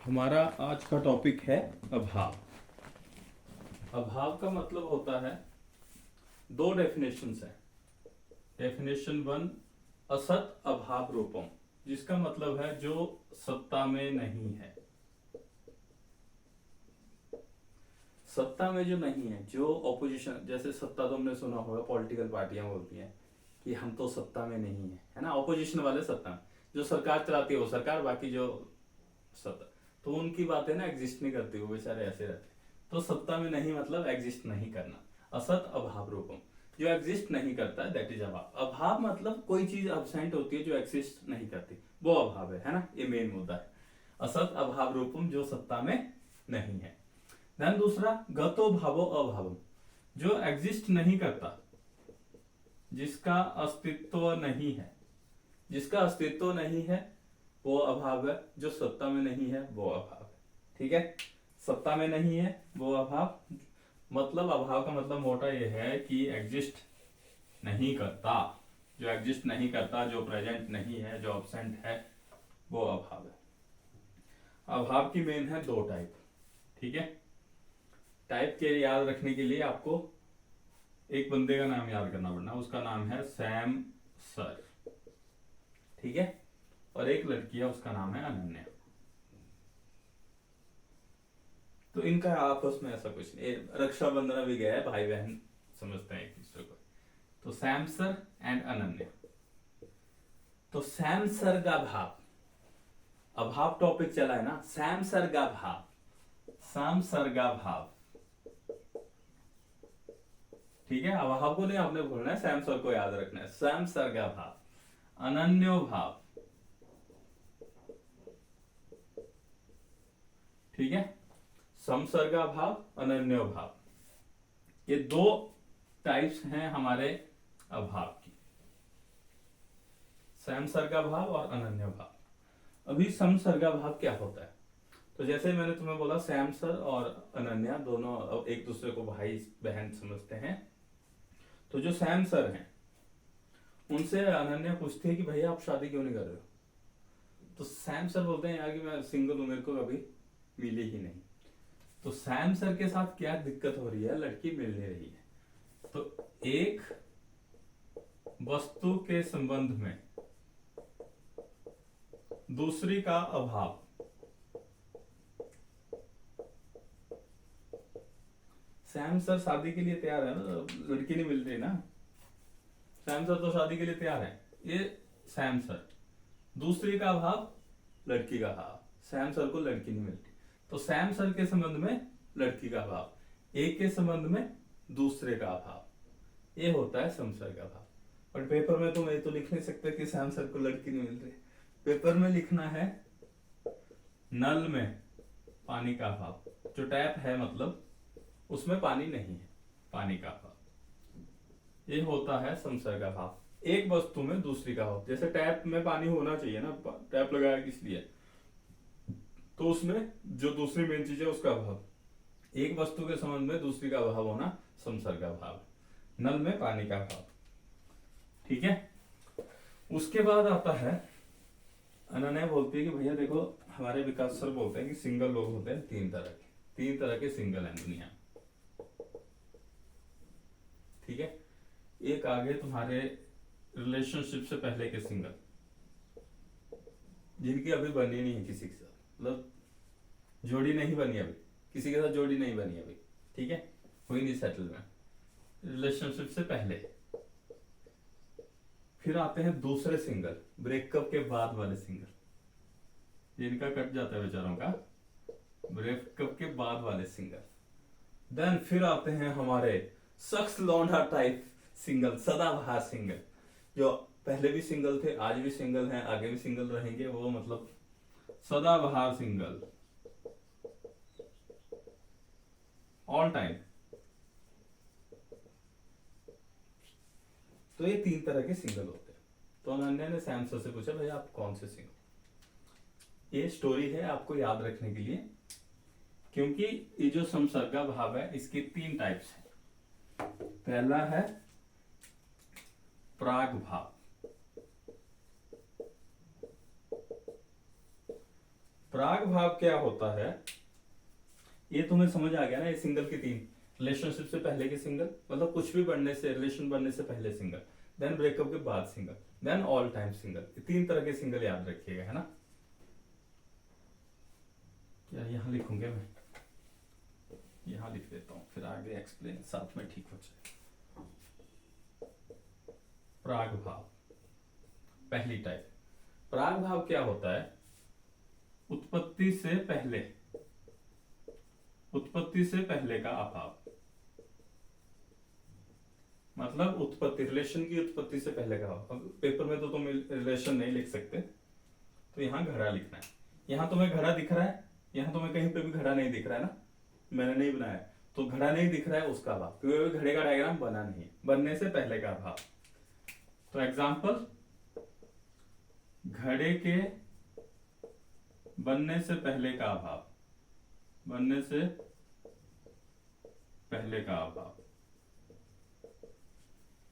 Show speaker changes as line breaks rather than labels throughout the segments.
हमारा आज का टॉपिक है अभाव। अभाव का मतलब होता है, दो डेफिनेशंस है। डेफिनेशन वन, असत अभाव रूपम, जिसका मतलब है जो सत्ता में नहीं है। सत्ता में जो नहीं है, जो ऑपोजिशन, जैसे सत्ता तो हमने सुना होगा, पॉलिटिकल पार्टियां बोलती हैं कि हम तो सत्ता में नहीं है ना। ऑपोजिशन वाले सत्ता में, जो सरकार चलाती है वो सरकार, बाकी जो सत्ता, तो उनकी बातें ना एग्जिस्ट नहीं करती, वो बेचारे ऐसे रहते। तो सत्ता में नहीं मतलब एग्जिस्ट नहीं करना। असत अभाव रूपम, जो एग्जिस्ट नहीं करता है, दैट इज अभाव। अभाव मतलब कोई चीज अब्सेंट होती है जो एग्जिस्ट नहीं करती, वो अभाव है ना। ये मेन मुद्दा है, असत अभाव रूपम, जो सत्ता में नहीं है। देन दूसरा, गतो भावो अभावम, जो एग्जिस्ट नहीं करता, जिसका अस्तित्व नहीं है। जिसका अस्तित्व नहीं है वो अभाव है, जो सत्ता में नहीं है वो अभाव है। ठीक है, सत्ता में नहीं है वो अभाव, मतलब अभाव का मतलब मोटा ये है कि एग्जिस्ट नहीं करता। जो एग्जिस्ट नहीं करता, जो प्रेजेंट नहीं है, जो एब्सेंट है, वो अभाव है। अभाव की मेन है दो टाइप। ठीक है, टाइप के याद रखने के लिए आपको एक बंदे का नाम याद करना पड़ना, उसका नाम है सैम सर। ठीक है, और एक लड़की है, उसका नाम है अनन्या। तो इनका आपस में ऐसा कुछ नहीं, रक्षाबंधन भी गया है, भाई बहन समझते हैं एक दूसरे को। तो सैम सर एंड अनन्या। तो सैम सर का भाव, अभाव टॉपिक चला है ना, सैम सर का भाव, सैम सर का भाव। ठीक है, अभाव को नहीं आपने भूलना है, सैम सर को याद रखना है। सैम सर का भाव, अनन्यो भाव। ठीक है, समसर्गा भाव, अनन्यो भाव, ये दो टाइप्स हैं हमारे अभाव की, समसर्गा भाव और अनन्य भाव। अभी समसर्गा भाव क्या होता है? तो जैसे मैंने तुम्हें बोला, सैम सर और अनन्या दोनों एक दूसरे को भाई बहन समझते हैं। तो जो सैम सर हैं, उनसे अनन्या पूछती है कि भैया आप शादी क्यों नहीं कर रहे हो? तो सैम सर बोलते हैं यार कि मैं सिंगल हूं, मेरे को कभी मिली ही नहीं। तो सैम सर के साथ क्या दिक्कत हो रही है, लड़की मिल नहीं रही है। तो एक वस्तु के संबंध में दूसरी का अभाव, सैम सर शादी के लिए तैयार है ना, लड़की नहीं मिल रही ना, सैम सर तो शादी के लिए तैयार है। ये सैम सर, दूसरी का अभाव, लड़की का अभाव, सैम सर को लड़की नहीं मिलती। तो सैम सर के संबंध में लड़की का अभाव, एक के संबंध में दूसरे का अभाव, ये होता है समसर का अभाव। और पेपर में तुम ये तो लिख नहीं सकते कि सैम सर को लड़की नहीं मिल रही। पेपर में लिखना है नल में पानी का अभाव, जो टैप है मतलब उसमें पानी नहीं है, पानी का अभाव। ये होता है समसर का भाव, एक वस्तु में दूसरी का अभाव। जैसे टैप में पानी होना चाहिए ना, टैप लगाया किस लिए? तो उसमें जो दूसरी मेन चीज है उसका अभाव, एक वस्तु के संबंध में दूसरी का अभाव होना समसर का भाव, नल में पानी का भाव। ठीक है, उसके बाद आता है अनन्या बोलती है कि भैया देखो, हमारे विकास सर बोलते हैं कि सिंगल लोग होते हैं तीन तरह के, तीन तरह के सिंगल हैं दुनिया में। ठीक है, एक आगे तुम्हारे रिलेशनशिप से पहले के सिंगल, जिनकी अभी बनी नहीं है किसी के साथ, मतलब जोड़ी नहीं बनी अभी, किसी के साथ जोड़ी नहीं बनी अभी। ठीक है, हुई नहीं सेटलमेंट, रिलेशनशिप से पहले। फिर आते हैं दूसरे सिंगल, ब्रेकअप के बाद वाले सिंगल, जिनका कट जाता है बेचारों का, ब्रेकअप के बाद वाले सिंगल। देन फिर आते हैं हमारे शख्स लौंडा टाइप सिंगल, सदाबहार सिंगल, जो पहले भी सिंगल थे, आज भी सिंगल हैं, आगे भी सिंगल रहेंगे, वो मतलब सदाबहार सिंगल, ऑल टाइम। तो ये तीन तरह के सिंगल होते हैं। तो अनन्या ने सैम सर से पूछा भैया आप कौन से सिंगल? ये स्टोरी है आपको याद रखने के लिए, क्योंकि ये जो समसर्गा भाव है इसके तीन टाइप्स हैं। पहला है प्राग भाव, प्राग भाव क्या होता है, ये तुम्हें समझ आ गया ना। ये सिंगल की तीन, रिलेशनशिप से पहले के सिंगल, मतलब कुछ भी बनने से, रिलेशन बनने से पहले सिंगल, देन ब्रेकअप के बाद single, then all time single. तीन तरह के सिंगल याद रखिएगा, है ना। क्या यहाँ लिखूंगे मैं, यहाँ लिख देता हूँ, फिर आगे एक्सप्लेन साथ में ठीक हो जाए। प्राग भाव पहली टाइप। प्राग भाव क्या होता है, उत्पत्ति से पहले, उत्पत्ति से पहले का अभाव। मतलब उत्पत्ति, रिलेशन की उत्पत्ति से पहले का अभाव। अब पेपर में तो तुम रिलेशन नहीं लिख सकते, तो यहाँ घड़ा लिखना है। यहाँ तुम्हें घड़ा दिख रहा है, यहाँ तुम्हें कहीं पे भी घड़ा नहीं दिख रहा है ना, मैंने नहीं बनाया, तो घड़ा नहीं दिख रहा है उसका अभाव, क्योंकि घड़े का डायग्राम बना नहीं है, बनने से पहले का अभाव। तो एग्जाम्पल, घड़े के बनने से पहले का अभाव, बनने से पहले का अभाव,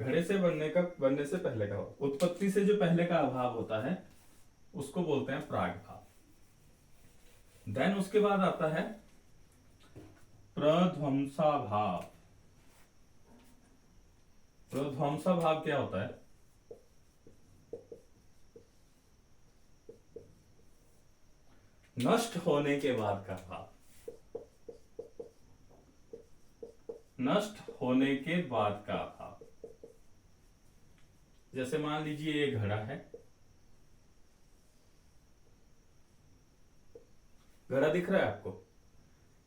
घड़े से बनने से पहले का अभाव, उत्पत्ति से जो पहले का अभाव होता है उसको बोलते हैं प्राग भाव। देन उसके बाद आता है प्रध्वंसा भाव। प्रध्वंसा भाव क्या होता है, नष्ट होने के बाद का भाव, नष्ट होने के बाद का भाव। जैसे मान लीजिए ये घड़ा है, घड़ा दिख रहा है आपको,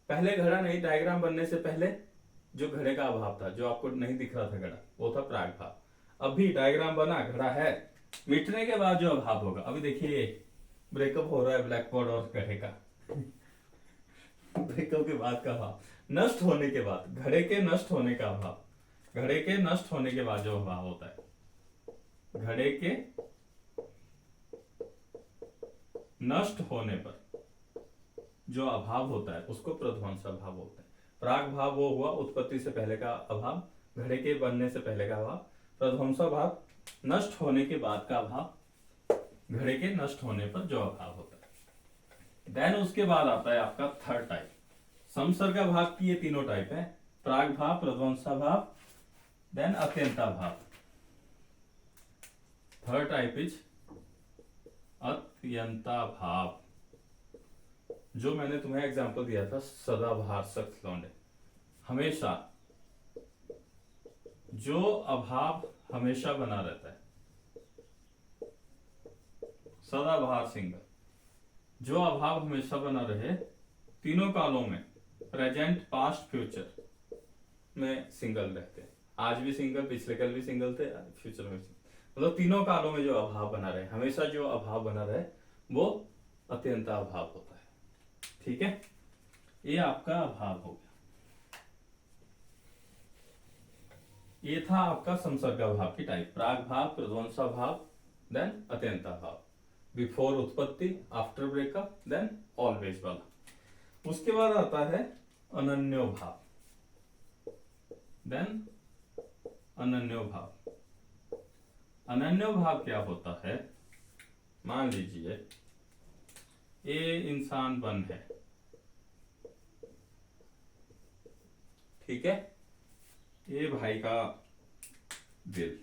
पहले घड़ा नहीं, डायग्राम बनने से पहले जो घड़े का अभाव था, जो आपको नहीं दिख रहा था घड़ा, वो था प्राग भाव। अभी डायग्राम बना, घड़ा है, मिटने के बाद जो अभाव होगा, अभी देखिए ब्रेकअप हो रहा है ब्लैक बोर्ड और घड़े का ब्रेकअप के बाद का अभाव, नष्ट होने के बाद, घड़े के नष्ट होने का अभाव, घड़े के नष्ट होने के बाद जो अभाव होता है, घड़े के नष्ट होने पर जो अभाव होता है उसको प्रध्वंसा भाव बोलते हैं। प्राग भाव वो हुआ उत्पत्ति से पहले का अभाव, घड़े के बनने से पहले का अभाव। प्रध्वंसा भाव नष्ट होने के बाद का अभाव, घड़े के नष्ट होने पर जो अभाव होता है। देन उसके बाद आता है आपका थर्ड टाइप, समसर्गा भाव की ये तीनों टाइप है, प्राग भाव, प्रध्वंसा भाव, देन अत्यंता भाव। थर्ड टाइप इज अत्यंता भाव, जो मैंने तुम्हें एग्जांपल दिया था, सदाबहार शख्स लौंडे, हमेशा जो अभाव हमेशा बना रहता है, सदाबहार सिंगल, जो अभाव हमेशा बना रहे, तीनों कालों में, प्रेजेंट, पास्ट, फ्यूचर में सिंगल रहते हैं। आज भी सिंगल, पिछले कल भी सिंगल थे, फ्यूचर में भी, मतलब तीनों कालों में जो अभाव बना रहे, हमेशा जो अभाव बना रहे, वो अत्यंता अभाव होता है। ठीक है, ये आपका अभाव हो गया। ये था आपका समसर्गा भाव की टाइप, प्राग भाव, प्रध्वंसा भाव, देन अत्यंता भाव, बिफोर उत्पत्ति, आफ्टर ब्रेकअप, देन ऑलवेज वाला। उसके बाद आता है अनन्यो भाव, देन अनन्यो भाव। अनन्यो भाव क्या होता है, मान लीजिए ये इंसान बन है, ठीक है, ये भाई का दिल,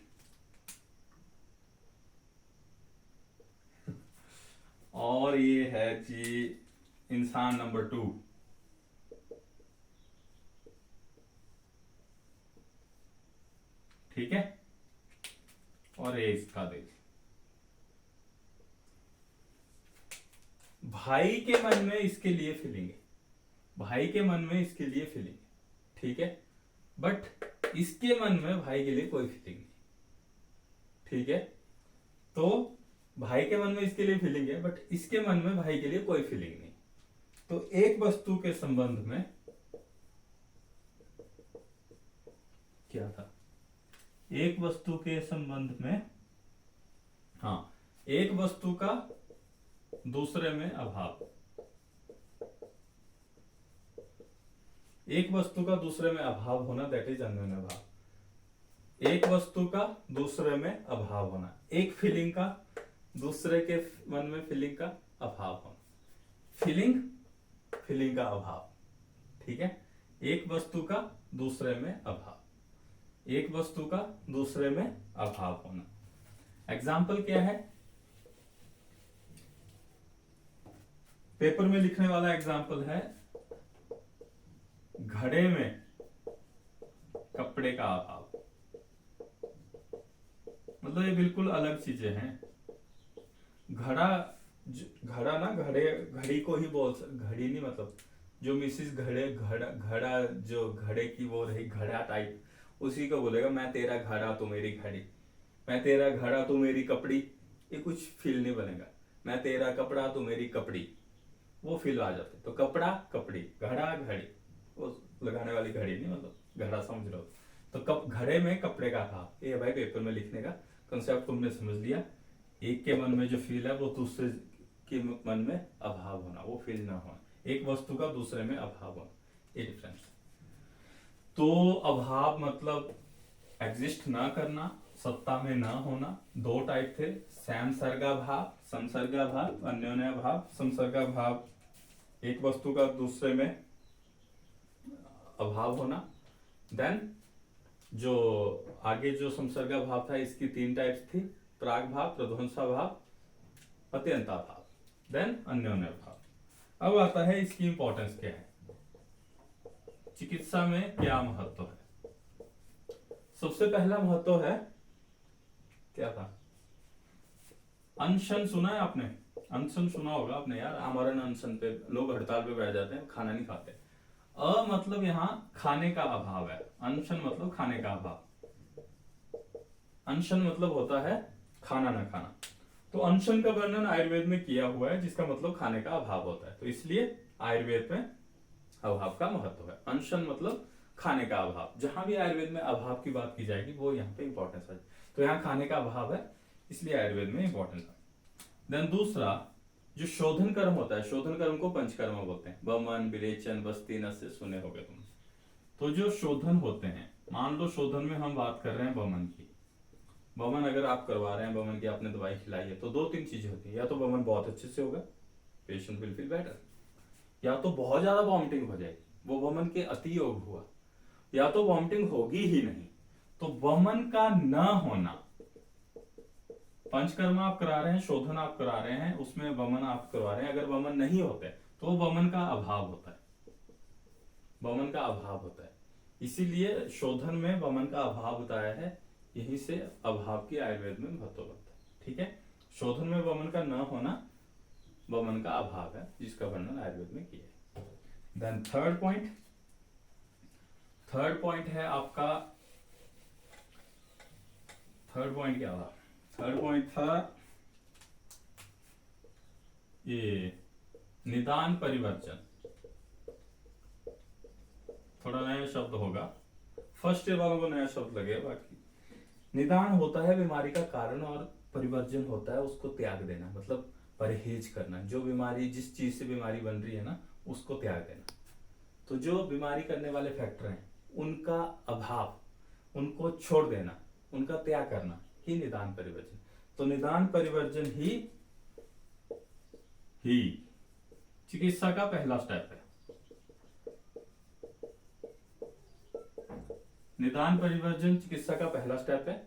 और ये है जी इंसान नंबर 2, ठीक है, और ये इसका दिल। भाई के मन में इसके लिए फीलिंग है, भाई के मन में इसके लिए फीलिंग है, ठीक है, बट इसके मन में भाई के लिए कोई फीलिंग नहीं, ठीक है। तो भाई के मन में इसके लिए फीलिंग है, बट इसके मन में भाई के लिए कोई फीलिंग नहीं। तो एक वस्तु के संबंध में क्या था, एक वस्तु के संबंध में, हाँ, एक वस्तु का दूसरे में अभाव, एक वस्तु का दूसरे में अभाव होना, दैट इज अन्योन्य भाव। एक वस्तु का दूसरे में अभाव होना, एक फीलिंग का दूसरे के मन में फीलिंग का अभाव होना। फीलिंग, फीलिंग का अभाव, ठीक है। एक वस्तु का दूसरे में अभाव, एक वस्तु का दूसरे में अभाव होना। एग्जाम्पल क्या है, पेपर में लिखने वाला एग्जाम्पल है घड़े में कपड़े का अभाव। मतलब ये बिल्कुल अलग चीजें हैं। घड़ा ना, घड़ी को ही बोल घड़ी नहीं, मतलब जो मिसिस घड़ा जो घड़े की वो रही, घड़ा टाइप, उसी को बोलेगा मैं तेरा घड़ा तू मेरी घड़ी, मैं तेरा घड़ा तू मेरी कपड़ी। ये कुछ फील नहीं बनेगा। मैं तेरा कपड़ा तू मेरी कपड़ी, वो फील आ जाते। तो कपड़ा कपड़ी, घड़ा घड़ी, वो लगाने वाली घड़ी नहीं, मतलब घड़ा समझ रहे हो। तो घड़े में कपड़े का अभाव, ये भाई पेपर में लिखने का कंसेप्ट तुमने समझ लिया। एक के मन में जो फील है वो दूसरे के मन में अभाव होना, वो फील ना होना। एक वस्तु का दूसरे में अभाव होना, ये डिफरेंस। तो अभाव मतलब एग्जिस्ट ना करना, सत्ता में ना होना। दो टाइप थे, संसर्गाभाव, संसर्गाभाव, अन्योन्याभाव। संसर्गाभाव एक वस्तु का दूसरे में अभाव होना। देन जो आगे जो संसर्गा भाव था, इसकी तीन टाइप्स थी, प्राग भाव, प्रध्वंसा भाव, अत्यंता भाव, देन अन्योन्य भाव। अब आता है इसकी इंपॉर्टेंस क्या है, चिकित्सा में क्या महत्व है। सबसे पहला महत्व है, क्या था, अनशन सुना है आपने, अनशन सुना होगा आपने यार, आमरण अनशन पे लोग हड़ताल पे बैठ जाते हैं, खाना नहीं खाते। मतलब यहाँ खाने का अभाव है, अनशन मतलब खाने का अभाव, अनशन मतलब होता है खाना ना खाना। तो अनशन का वर्णन आयुर्वेद में किया हुआ है, जिसका मतलब खाने का अभाव होता है। तो इसलिए आयुर्वेद में अभाव का महत्व है। अनशन मतलब खाने का अभाव, जहां भी आयुर्वेद में अभाव की बात की जाएगी वो यहाँ पे इंपॉर्टेंस है। तो यहाँ खाने का अभाव है, इसलिए आयुर्वेद में इंपॉर्टेंस है। देन दूसरा जो शोधन कर्म होता है, शोधन कर्म को पंचकर्म बोलते हैं। बमन, विरेचन, बस्ती, नस्य सुने होगे तुम। तो जो शोधन होते हैं, मान लो शोधन में हम बात कर रहे हैं बमन की। बमन अगर आप करवा रहे हैं, बमन की आपने दवाई खिलाई है, तो दो तीन चीजें होती है, या तो बमन बहुत अच्छे से होगा, पेशेंट विल फील बेटर, या तो बहुत ज्यादा वॉमिटिंग हो जाएगी, वो बमन के अति योग हुआ, या तो वॉमिटिंग होगी ही नहीं। तो बमन का न होना, पंचकर्म आप करा रहे हैं, शोधन आप करा रहे हैं, उसमें वमन आप करवा रहे हैं, अगर वमन नहीं होते तो वमन का अभाव होता है, वमन का अभाव होता है। इसीलिए शोधन में वमन का अभाव बताया है, यहीं से अभाव की आयुर्वेद में महत्व बनता है। ठीक है, शोधन में वमन का न होना वमन का अभाव है, जिसका वर्णन आयुर्वेद में किया है। देन थर्ड पॉइंट है आपका, थर्ड पॉइंट क्या था, थर्ड पॉइंट था ये निदान परिवर्जन। थोड़ा नया शब्द होगा, फर्स्ट ईयर वालों को नया शब्द लगे, बाकी निदान होता है बीमारी का कारण और परिवर्जन होता है उसको त्याग देना, मतलब परहेज करना। जो बीमारी, जिस चीज से बीमारी बन रही है ना, उसको त्याग देना। तो जो बीमारी करने वाले फैक्टर हैं उनका अभाव, उनको छोड़ देना, उनका त्याग करना ही निदान परिवर्जन। तो निदान परिवर्जन ही चिकित्सा का पहला स्टेप है। निदान परिवर्जन चिकित्सा का पहला स्टेप है।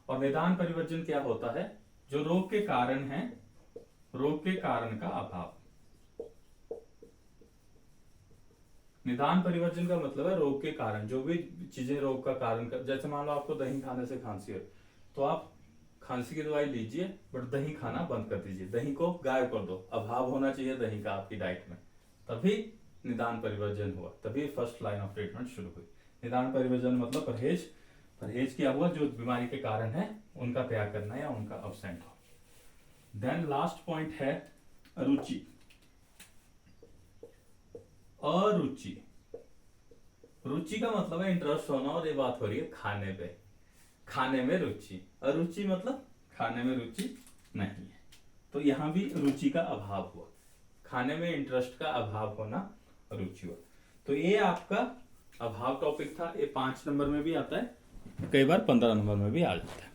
और निदान परिवर्जन क्या होता है, जो रोग के कारण है, रोग के कारण का अभाव। निदान परिवर्जन का मतलब है रोग के कारण, जो भी चीजें रोग का कारण कर, जैसे मान लो आपको दही खाने से खांसी हो, तो आप खांसी की दवाई लीजिए बट दही खाना बंद कर दीजिए, दही को गायब कर दो, अभाव होना चाहिए दही का आपकी डाइट में, तभी निदान परिवर्जन हुआ, तभी फर्स्ट लाइन ऑफ ट्रीटमेंट शुरू हुई। निदान परिवर्जन मतलब परहेज, परहेज किया हुआ, जो बीमारी के कारण है उनका त्याग करना या उनका अब्सेंट हो। देन लास्ट पॉइंट है अरुचि। अरुचि, रुचि का मतलब है इंटरेस्ट होना, और ये बात हो रही है खाने पे, खाने में रुचि। अरुचि मतलब खाने में रुचि नहीं है, तो यहां भी रुचि का अभाव हुआ, खाने में इंटरेस्ट का अभाव होना रुचि हुआ। तो ये आपका अभाव टॉपिक था, ये 5 नंबर में भी आता है, कई बार 15 नंबर में भी आ जाता है।